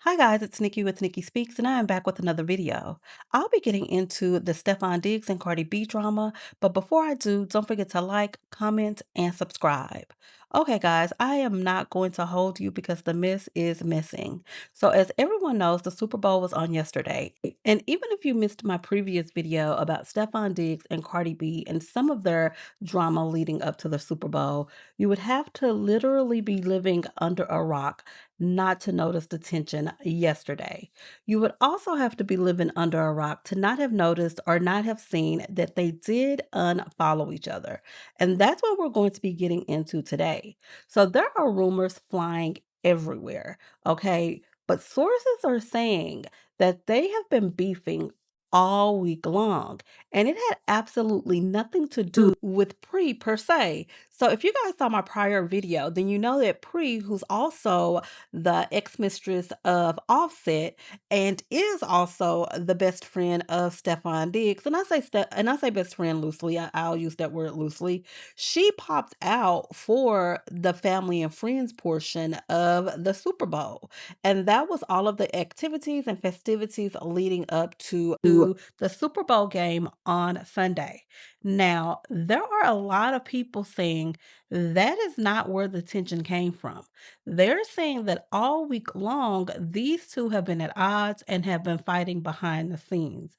Hi guys, it's Nikki with Nikki Speaks, and I am back with another video. I'll be getting into the Stefon Diggs and Cardi B drama, but before I do, don't forget to like, comment, and subscribe. Okay, guys, I am not going to hold you because the miss is missing. So, as everyone knows, the Super Bowl was on yesterday. And even if you missed my previous video about Stefon Diggs and Cardi B and some of their drama leading up to the Super Bowl, you would have to literally be living under a rock not to notice the tension yesterday. You would also have to be living under a rock to not have noticed or not have seen that they did unfollow each other. And that's what we're going to be getting into today. So there are rumors flying everywhere, okay? But sources are saying that they have been beefing all week long, and it had absolutely nothing to do with Pre per se. So if you guys saw my prior video, then you know that Pre, who's also the ex-mistress of Offset and is also the best friend of Stefon Diggs. And I say best friend loosely. I'll use that word loosely. She popped out for the family and friends portion of the Super Bowl. And that was all of the activities and festivities leading up to the Super Bowl game on Sunday. Now, there are a lot of people saying that is not where the tension came from. They're saying that all week long, these two have been at odds and have been fighting behind the scenes.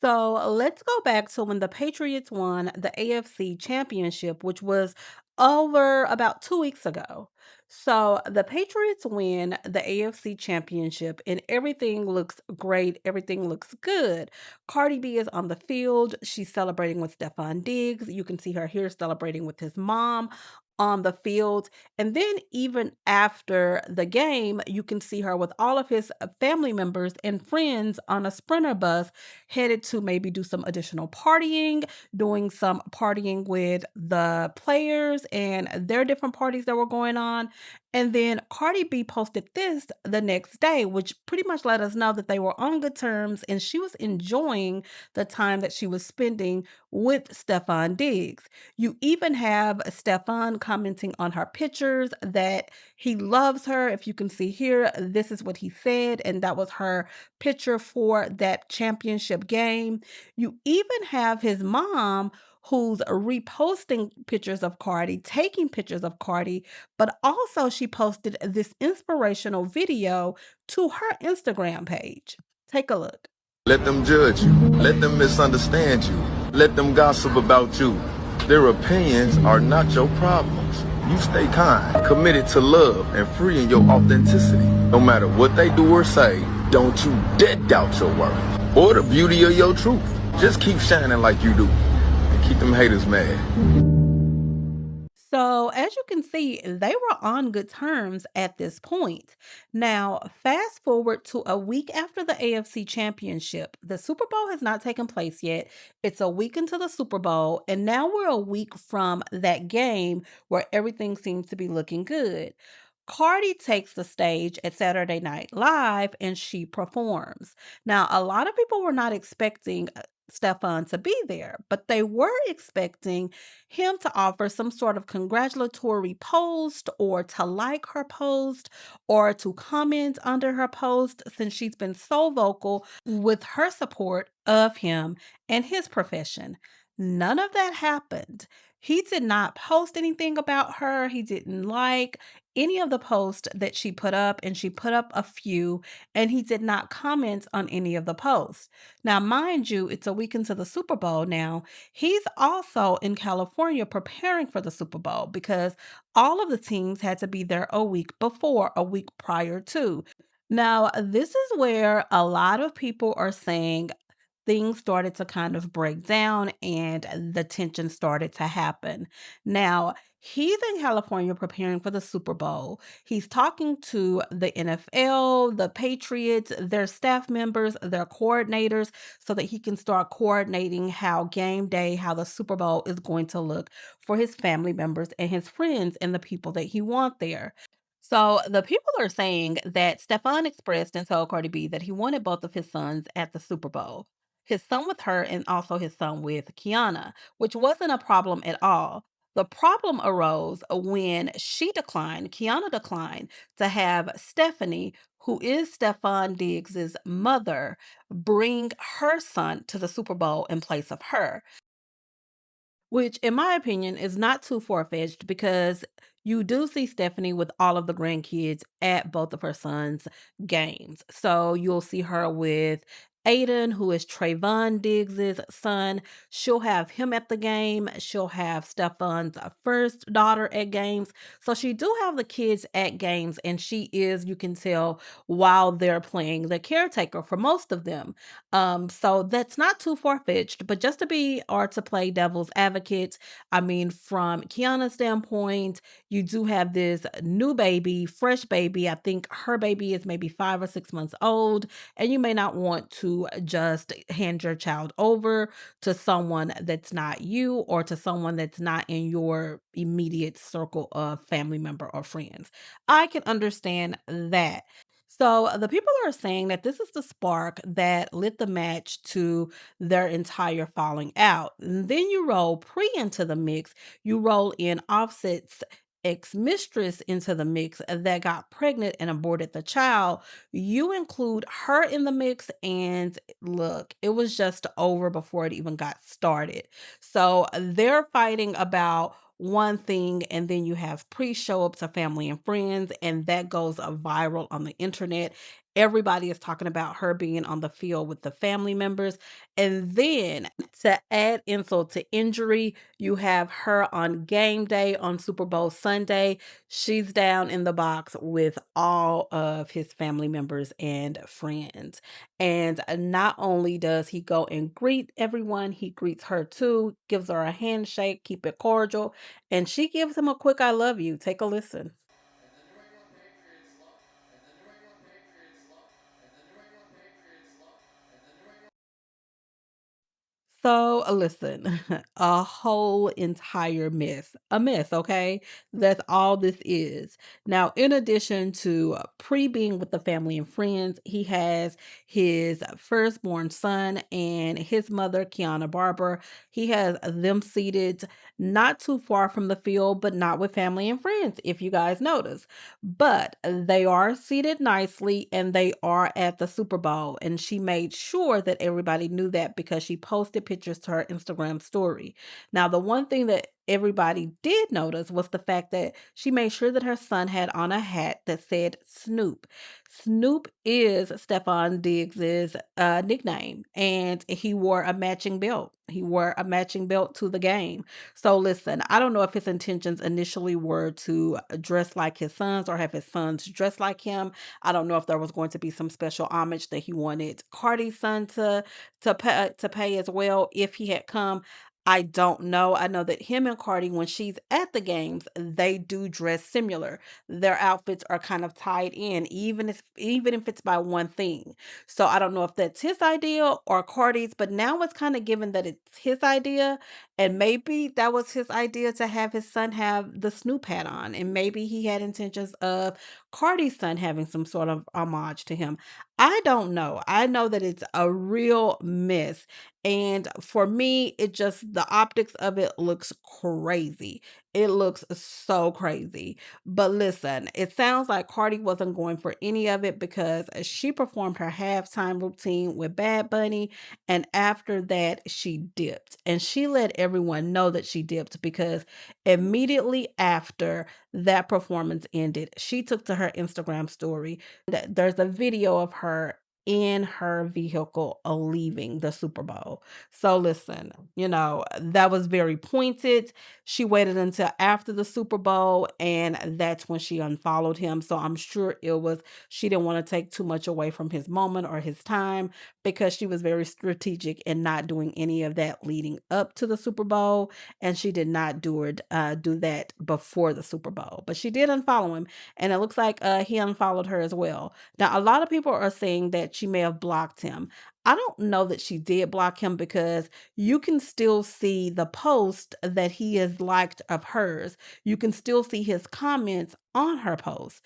So let's go back to when the Patriots won the AFC Championship, which was over about 2 weeks ago. So the Patriots win the AFC Championship, and everything looks great. Everything looks good. Cardi B is on the field. She's celebrating with Stefon Diggs. You can see her here celebrating with his mom on the field. And then, even after the game, you can see her with all of his family members and friends on a sprinter bus headed to maybe do some additional partying, doing some partying with the players and their different parties that were going on. And then Cardi B posted this the next day, which pretty much let us know that they were on good terms and she was enjoying the time that she was spending with Stefon Diggs. You even have Stefon commenting on her pictures that he loves her. If you can see here, this is what he said, and that was her picture for that championship game. You even have his mom who's reposting pictures of Cardi, taking pictures of Cardi, but also she posted this inspirational video to her Instagram page. Take a look. Let them judge you. Let them misunderstand you. Let them gossip about you. Their opinions are not your problems. You stay kind, committed to love, and free in your authenticity. No matter what they do or say, don't you dare doubt your worth or the beauty of your truth. Just keep shining like you do and keep them haters mad. So, as you can see, they were on good terms at this point. Now, fast forward to a week after the AFC Championship. The Super Bowl has not taken place yet. It's a week into the Super Bowl, and now we're a week from that game where everything seems to be looking good. Cardi takes the stage at Saturday Night Live and she performs. Now, a lot of people were not expecting Stefan to be there, but they were expecting him to offer some sort of congratulatory post or to like her post or to comment under her post since she's been so vocal with her support of him and his profession. None of that happened. He did not post anything about her. He didn't like any of the posts that she put up, and she put up a few, and he did not comment on any of the posts. Now, mind you, it's a week into the Super Bowl now. He's also in California preparing for the Super Bowl because all of the teams had to be there a week before, a week prior to. Now, this is where a lot of people are saying things started to kind of break down and the tension started to happen. Now, he's in California preparing for the Super Bowl. He's talking to the NFL, the Patriots, their staff members, their coordinators, so that he can start coordinating how game day, how the Super Bowl is going to look for his family members and his friends and the people that he wants there. So the people are saying that Stefan expressed and told Cardi B that he wanted both of his sons at the Super Bowl. His son with her and also his son with Kiana, which wasn't a problem at all. The problem arose when Kiana declined to have Stephanie, who is Stefon Diggs's mother, bring her son to the Super Bowl in place of her. Which, in my opinion, is not too far-fetched because you do see Stephanie with all of the grandkids at both of her sons' games. So you'll see her with Aiden, who is Trayvon Diggs's son. She'll have him at the game. She'll have Stefan's first daughter at games. So she do have the kids at games, and she is, you can tell, while they're playing the caretaker for most of them. So that's not too far-fetched, but just to be or to play devil's advocate, I mean, from Kiana's standpoint, you do have this new baby, fresh baby. I think her baby is maybe 5 or 6 months old, and you may not want to just hand your child over to someone that's not you or to someone that's not in your immediate circle of family member or friends. I can understand that. So the people are saying that this is the spark that lit the match to their entire falling out. And then you roll Pre into the mix. You roll in Offset's ex-mistress into the mix that got pregnant and aborted the child. You include her in the mix, and look, it was just over before it even got started. So they're fighting about one thing, and then you have pre-show up to family and friends, and that goes viral on the internet. Everybody is talking about her being on the field with the family members. And then to add insult to injury, you have her on game day on Super Bowl Sunday. She's down in the box with all of his family members and friends. And not only does he go and greet everyone, he greets her too, gives her a handshake, keep it cordial, and she gives him a quick I love you. Take a listen. And the New England Patriots look, and the New England Patriots look, and the New England Patriots look, and the New England. So, listen, a whole entire mess. A mess, okay? That's all this is. Now, in addition to Pre being with the family and friends, he has his firstborn son and his mother, Kiana Barber. He has them seated not too far from the field, but not with family and friends, if you guys notice. But they are seated nicely and they are at the Super Bowl. And she made sure that everybody knew that because she posted pictures to her Instagram story. Now, the one thing that everybody did notice was the fact that she made sure that her son had on a hat that said Snoop. Snoop is Stefon Diggs's nickname, and he wore a matching belt. He wore a matching belt to the game. So listen, I don't know if his intentions initially were to dress like his sons or have his sons dress like him. I don't know if there was going to be some special homage that he wanted Cardi's son to pay as well if he had come. I don't know. I know that him and Cardi, when she's at the games, they do dress similar. Their outfits are kind of tied in, even if it's by one thing. So I don't know if that's his idea or Cardi's, but now it's kind of given that it's his idea, and maybe that was his idea to have his son have the Snoop hat on, and maybe he had intentions of Cardi's son having some sort of homage to him. I don't know. I know that it's a real mess. And for me, it just the optics of it looks crazy. It looks so crazy. But listen, it sounds like Cardi wasn't going for any of it because she performed her halftime routine with Bad Bunny. And after that, she dipped. And she let everyone know that she dipped because immediately after that performance ended, she took to her Instagram story that there's a video of her in her vehicle leaving the Super Bowl. So listen, that was very pointed. She waited until after the Super Bowl and that's when she unfollowed him. So I'm sure it was she didn't want to take too much away from his moment or his time because she was very strategic in not doing any of that leading up to the Super Bowl, and she did not do that before the Super Bowl. But she did unfollow him, and it looks like he unfollowed her as well. Now, a lot of people are saying that she may have blocked him. I don't know that she did block him because you can still see the post that he has liked of hers. You can still see his comments on her post.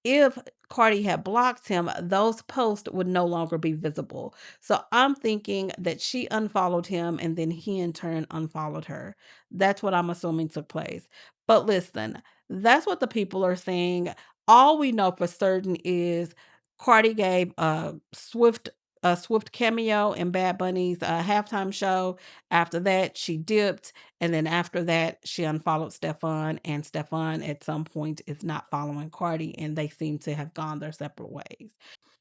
If Cardi had blocked him, those posts would no longer be visible. So I'm thinking that she unfollowed him and then he in turn unfollowed her. That's what I'm assuming took place. But listen, that's what the people are saying. All we know for certain is Cardi gave a Swift cameo in Bad Bunny's, halftime show. After that, she dipped, and then after that, she unfollowed Stefon, and Stefon at some point is not following Cardi, and they seem to have gone their separate ways.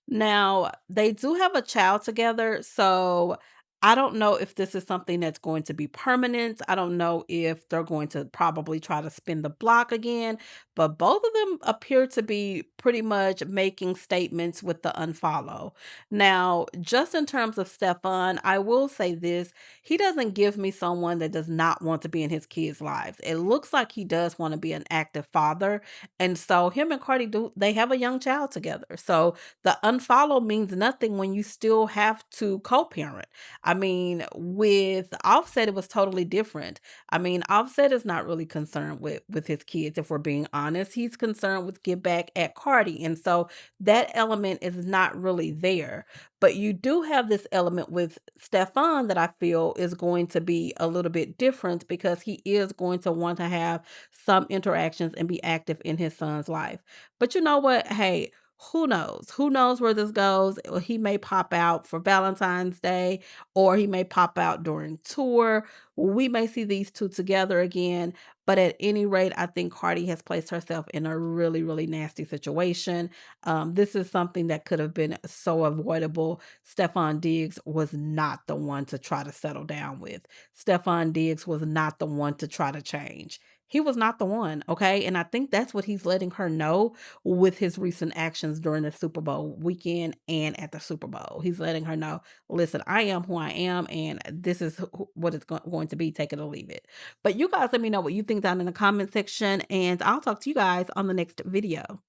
Now, they do have a child together, so I don't know if this is something that's going to be permanent. I don't know if they're going to probably try to spin the block again, but both of them appear to be pretty much making statements with the unfollow. Now, just in terms of Stefan, I will say this, he doesn't give me someone that does not want to be in his kids' lives. It looks like he does want to be an active father, and so him and Cardi do they have a young child together. So the unfollow means nothing when you still have to co-parent. I mean, with Offset, it was totally different. I mean, Offset is not really concerned with his kids, if we're being honest. He's concerned with get back at Cardi. And so that element is not really there. But you do have this element with Stefan that I feel is going to be a little bit different because he is going to want to have some interactions and be active in his son's life. But you know what? Hey, who knows? Who knows where this goes? He may pop out for Valentine's Day or he may pop out during tour. We may see these two together again. But at any rate, I think Cardi has placed herself in a really, really nasty situation. This is something that could have been so avoidable. Stefon Diggs was not the one to try to settle down with. Stefon Diggs was not the one to try to change. He was not the one, okay? And I think that's what he's letting her know with his recent actions during the Super Bowl weekend and at the Super Bowl. He's letting her know, listen, I am who I am, and this is what it's going to be. Take it or leave it. But you guys let me know what you think down in the comment section, and I'll talk to you guys on the next video.